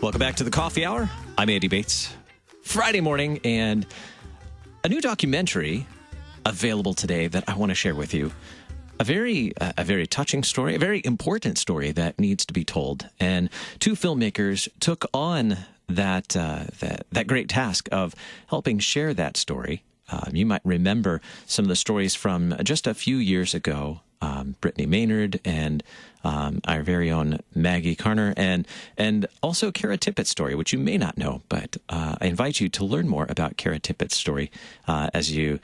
Welcome back to the Coffee Hour. I'm Andy Bates. Friday morning, and a new documentary available today that I want to share with you. A very touching story, a very important story that needs to be told. And two filmmakers took on that great task of helping share that story. You might remember some of the stories from just a few years ago. Brittany Maynard and our very own Maggie Carner, and also Cara Tippett's story, which you may not know, but I invite you to learn more about Cara Tippett's story as you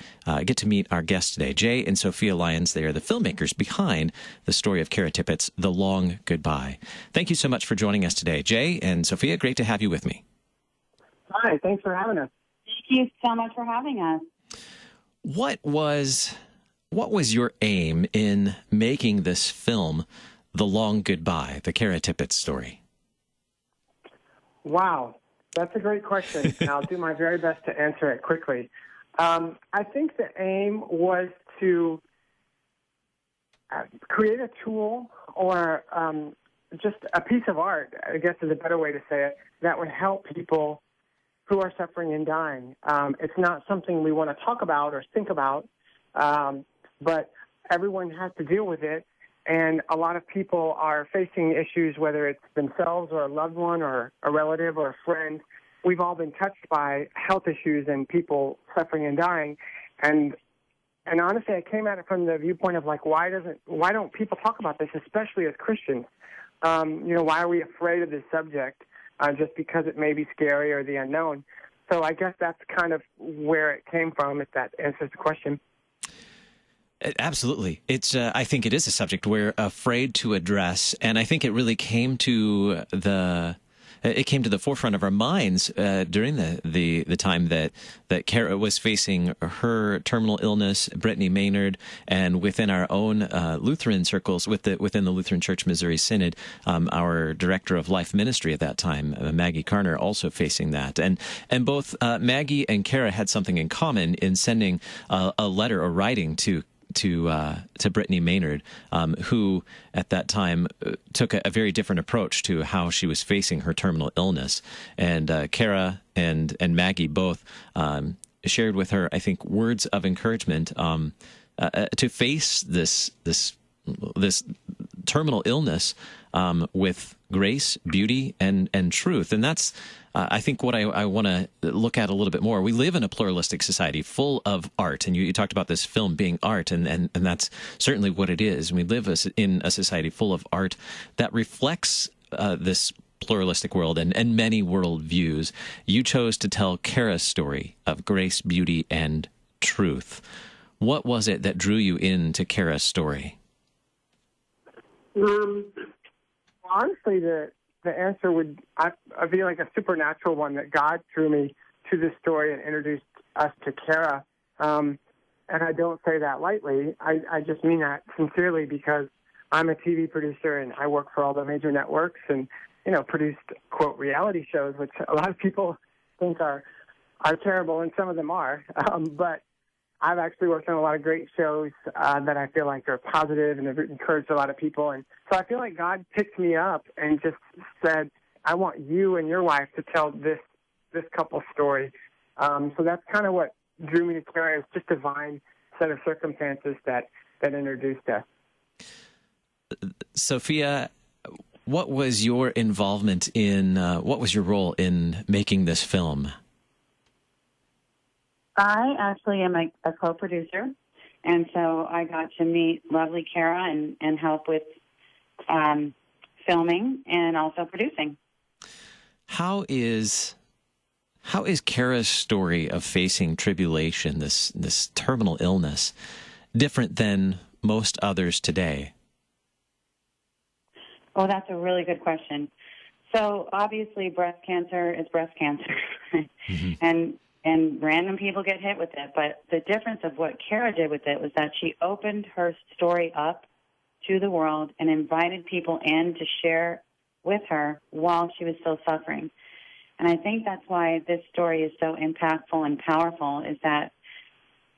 get to meet our guests today, Jay and Sophia Lyons. They are the filmmakers behind the story of Cara Tippett's The Long Goodbye. Thank you so much for joining us today. Jay and Sophia, great to have you with me. Hi, thanks for having us. Thank you so much for having us. What was your aim in making this film, The Long Goodbye, the Cara Tippett story? Wow, that's a great question, and I'll do my very best to answer it quickly. I think the aim was to create a tool or just a piece of art, I guess is a better way to say it, that would help people who are suffering and dying. It's not something we want to talk about or think about, but everyone has to deal with it, and a lot of people are facing issues, whether it's themselves or a loved one or a relative or a friend. We've all been touched by health issues and people suffering and dying, and honestly, I came at it from the viewpoint of like, why don't people talk about this, especially as Christians? Why are we afraid of this subject just because it may be scary or the unknown? So I guess that's kind of where it came from, if that answers the question. Absolutely. It's. I think it is a subject we're afraid to address, and I think it really came to the forefront of our minds during the time that Cara was facing her terminal illness, Brittany Maynard, and within our own Lutheran circles, within the Lutheran Church Missouri Synod, our director of life ministry at that time, Maggie Carner, also facing that, and both Maggie and Cara had something in common in sending a letter or writing to Brittany Maynard, who at that time took a very different approach to how she was facing her terminal illness. And Cara and Maggie both shared with her, I think, words of encouragement to face this terminal illness with grace, beauty, and truth. And that's, I think, what I want to look at a little bit more. We live in a pluralistic society full of art, and you talked about this film being art, and that's certainly what it is. We live in a society full of art that reflects this pluralistic world and many worldviews. You chose to tell Cara's story of grace, beauty, and truth. What was it that drew you into Cara's story? Honestly, the answer would I feel like a supernatural one, that God drew me to this story and introduced us to Cara. And I don't say that lightly. I just mean that sincerely, because I'm a TV producer and I work for all the major networks and, produced, quote, reality shows, which a lot of people think are terrible, and some of them are. But I've actually worked on a lot of great shows that I feel like are positive and have encouraged a lot of people. And so I feel like God picked me up and just said, I want you and your wife to tell this couple's story. So that's kind of what drew me to Cara. It's just a divine set of circumstances that introduced us. Sophia, what was your involvement in, what was your role in making this film? I actually am a co-producer, and so I got to meet lovely Cara and help with filming and also producing. How is Cara's story of facing tribulation, this terminal illness, different than most others today? Oh, that's a really good question. So obviously breast cancer is breast cancer, mm-hmm. and random people get hit with it. But the difference of what Cara did with it was that she opened her story up to the world and invited people in to share with her while she was still suffering. And I think that's why this story is so impactful and powerful, is that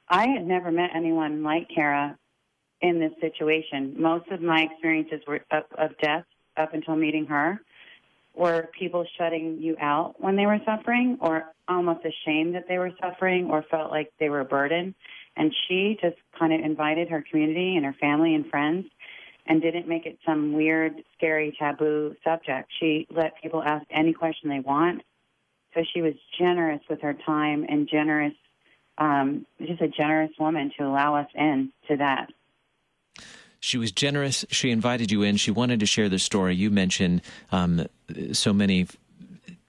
I had never met anyone like Cara in this situation. Most of my experiences were of death up until meeting her were people shutting you out when they were suffering or almost ashamed that they were suffering or felt like they were a burden. And she just kind of invited her community and her family and friends and didn't make it some weird, scary, taboo subject. She let people ask any question they want. So she was generous with her time and generous, just a generous woman to allow us in to that. She was generous. She invited you in. She wanted to share the story. You mentioned so many.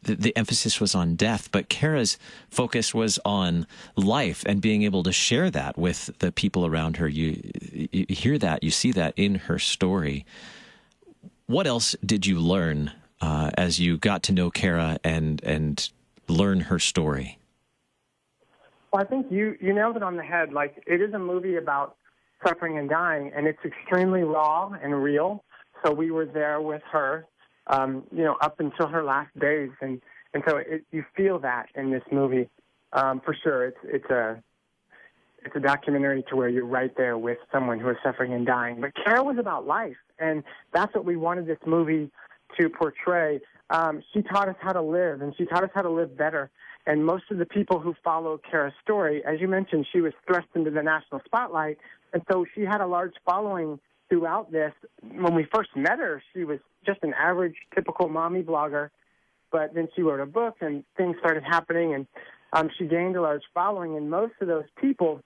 The emphasis was on death, but Cara's focus was on life and being able to share that with the people around her. You hear that, you see that in her story. What else did you learn as you got to know Cara and learn her story? Well, I think you nailed it on the head. Like, it is a movie about suffering and dying, and it's extremely raw and real. So we were there with her, up until her last days, and so you feel that in this movie, for sure. It's a documentary to where you're right there with someone who is suffering and dying. But Cara was about life, and that's what we wanted this movie to portray. She taught us how to live, and she taught us how to live better. And most of the people who follow Cara's story, as you mentioned, she was thrust into the national spotlight, and so she had a large following throughout this. When we first met her, she was just an average, typical mommy blogger, but then she wrote a book, and things started happening, and she gained a large following, and most of those people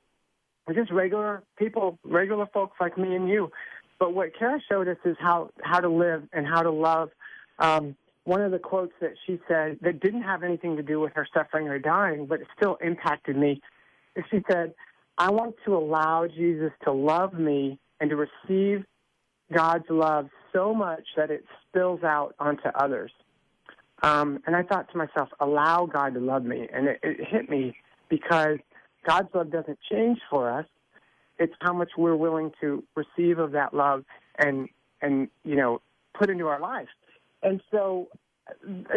were just regular people, regular folks like me and you. But what Cara showed us is how to live and how to love. One of the quotes that she said that didn't have anything to do with her suffering or dying, but it still impacted me, is she said, "I want to allow Jesus to love me and to receive God's love so much that it spills out onto others." And I thought to myself, allow God to love me. And it hit me because God's love doesn't change for us. It's how much we're willing to receive of that love and put into our lives. And so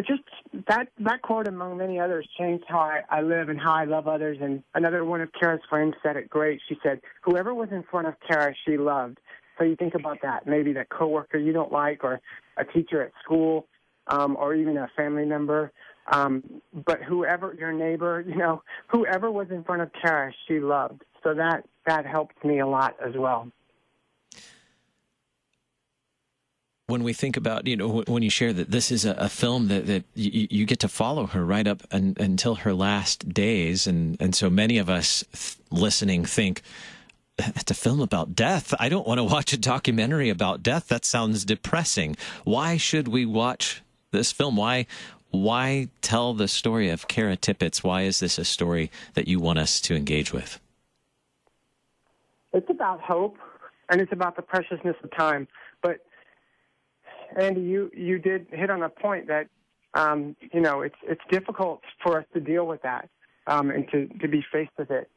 just that quote, among many others, changed how I live and how I love others. And another one of Cara's friends said it great. She said, whoever was in front of Cara, she loved. So you think about that, maybe that coworker you don't like, or a teacher at school, or even a family member. But whoever, your neighbor, whoever was in front of Cara, she loved. So that helped me a lot as well. When we think about, when you share that this is a film that you get to follow her right up until her last days, and so many of us listening think, it's a film about death. I don't want to watch a documentary about death. That sounds depressing. Why should we watch this film? Why tell the story of Cara Tippett? Why is this a story that you want us to engage with? It's about hope, and it's about the preciousness of time. But Andy, you did hit on a point that, it's difficult for us to deal with that and to be faced with it.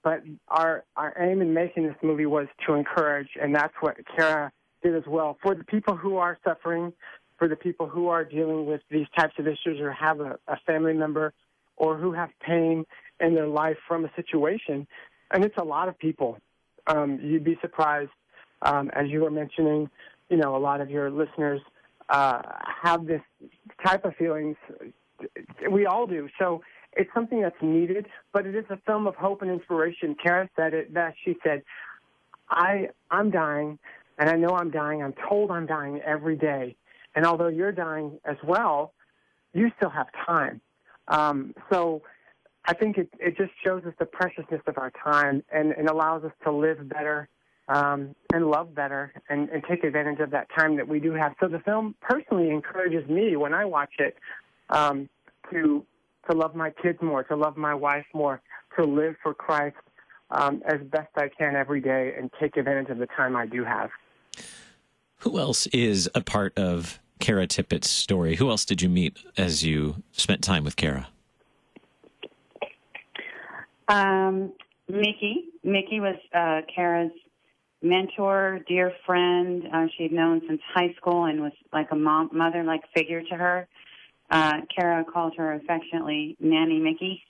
But our aim in making this movie was to encourage, and that's what Cara did as well. For the people who are suffering, for the people who are dealing with these types of issues or have a family member or who have pain in their life from a situation, and it's a lot of people. You'd be surprised, as you were mentioning, a lot of your listeners have this type of feelings. We all do. So it's something that's needed, but it is a film of hope and inspiration. Cara said it best. She said, I'm dying, and I know I'm dying. I'm told I'm dying every day. And although you're dying as well, you still have time. So I think it just shows us the preciousness of our time and allows us to live better and love better and take advantage of that time that we do have. So the film personally encourages me when I watch it to love my kids more, to love my wife more, to live for Christ as best I can every day and take advantage of the time I do have. Who else is a part of Cara Tippett's story? Who else did you meet as you spent time with Cara? Mickey. Mickey was Cara's mentor, dear friend. She'd known since high school and was like a mother-like figure to her. Cara called her affectionately Nanny Mickey.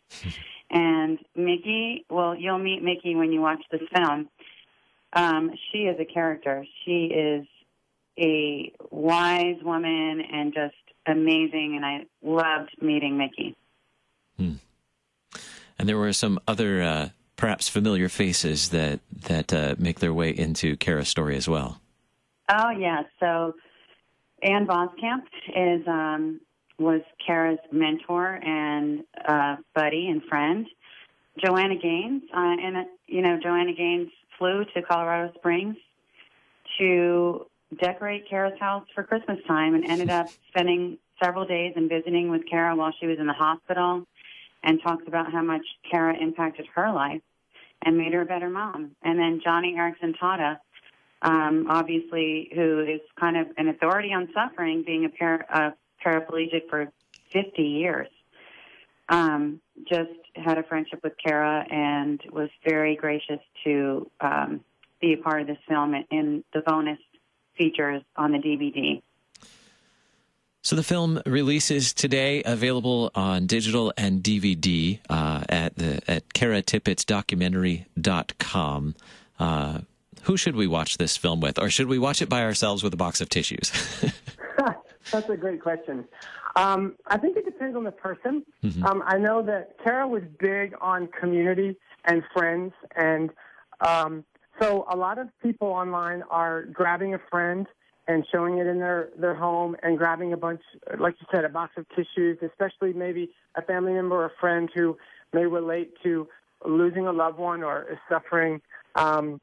And Mickey, well, you'll meet Mickey when you watch this film. She is a character. She is a wise woman and just amazing, and I loved meeting Mickey. And there were some other perhaps familiar faces that make their way into Caras' story as well. Oh, yeah. So Ann Voskamp was Caras' mentor and buddy and friend. Joanna Gaines, Joanna Gaines flew to Colorado Springs to decorate Caras' house for Christmas time and ended up spending several days and visiting with Cara while she was in the hospital, and talks about how much Cara impacted her life and made her a better mom. And then Johnny Erickson Tata, obviously, who is kind of an authority on suffering, being a paraplegic for 50 years, just had a friendship with Cara and was very gracious to be a part of this film in the bonus features on the DVD. So the film releases today, available on digital and DVD at caratippettdocumentary.com. Who should we watch this film with? Or should we watch it by ourselves with a box of tissues? That's a great question. I think it depends on the person. Mm-hmm. I know that Cara was big on community and friends, and so a lot of people online are grabbing a friend and showing it in their home and grabbing a bunch, like you said, a box of tissues, especially maybe a family member or a friend who may relate to losing a loved one or is suffering or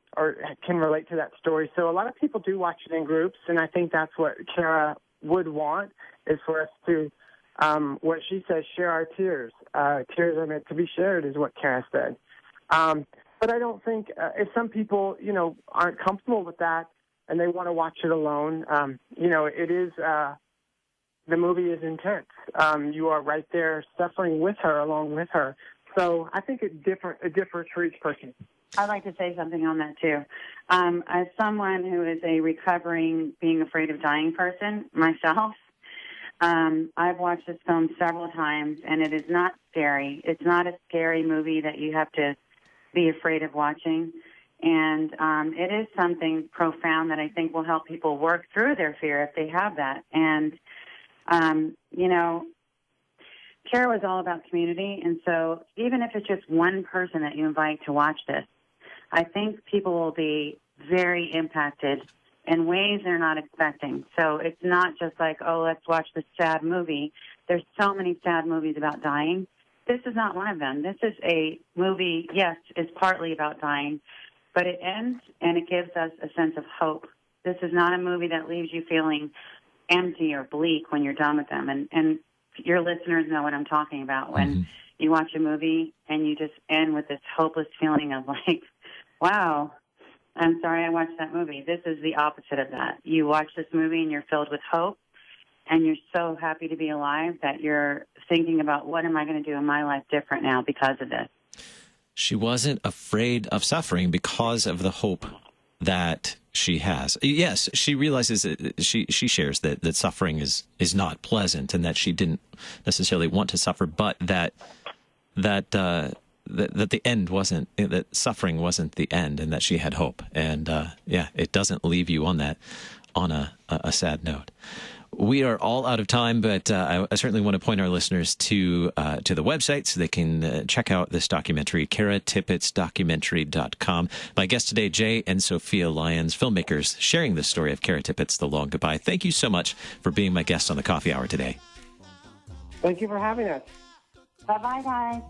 can relate to that story. So a lot of people do watch it in groups, and I think that's what Cara would want, is for us to, what she says, share our tears. Tears are meant to be shared, is what Cara said. But I don't think, if some people, aren't comfortable with that and they want to watch it alone, it is, the movie is intense. You are right there suffering with her, along with her. So I think it differs for each person. I'd like to say something on that, too. As someone who is a recovering, being afraid of dying person myself, I've watched this film several times, and it is not scary. It's not a scary movie that you have to be afraid of watching. And it is something profound that I think will help people work through their fear if they have that. And, Cara was all about community, and so even if it's just one person that you invite to watch this, I think people will be very impacted in ways they're not expecting. So it's not just like, oh, let's watch this sad movie. There's so many sad movies about dying. This is not one of them. This is a movie, yes, it's partly about dying, but it ends and it gives us a sense of hope. This is not a movie that leaves you feeling empty or bleak when you're done with them. And your listeners know what I'm talking about when you watch a movie and you just end with this hopeless feeling of like, wow, I'm sorry I watched that movie. This is the opposite of that. You watch this movie and you're filled with hope, and you're so happy to be alive that you're thinking about, what am I going to do in my life different now because of this? She wasn't afraid of suffering because of the hope that she has. Yes, she realizes that she shares that suffering is not pleasant, and that she didn't necessarily want to suffer, but that the end wasn't, that suffering wasn't the end, and that she had hope. And it doesn't leave you on a sad note. We are all out of time, but I certainly want to point our listeners to the website so they can check out this documentary, caratippettdocumentary.com. My guests today, Jay and Sophia Lyons, filmmakers, sharing the story of Cara Tippett's The Long Goodbye. Thank you so much for being my guest on the Coffee Hour today. Thank you for having us. Bye-bye, guys.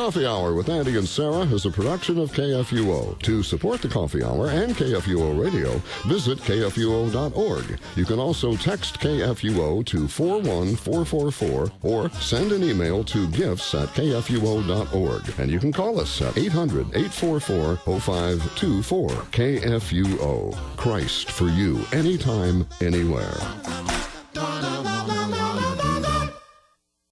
Coffee Hour with Andy and Sarah is a production of KFUO. To support the Coffee Hour and KFUO Radio, visit KFUO.org. You can also text KFUO to 41444 or send an email to gifts@kfuo.org. And you can call us at 800-844-0524. KFUO. Christ for you, anytime, anywhere.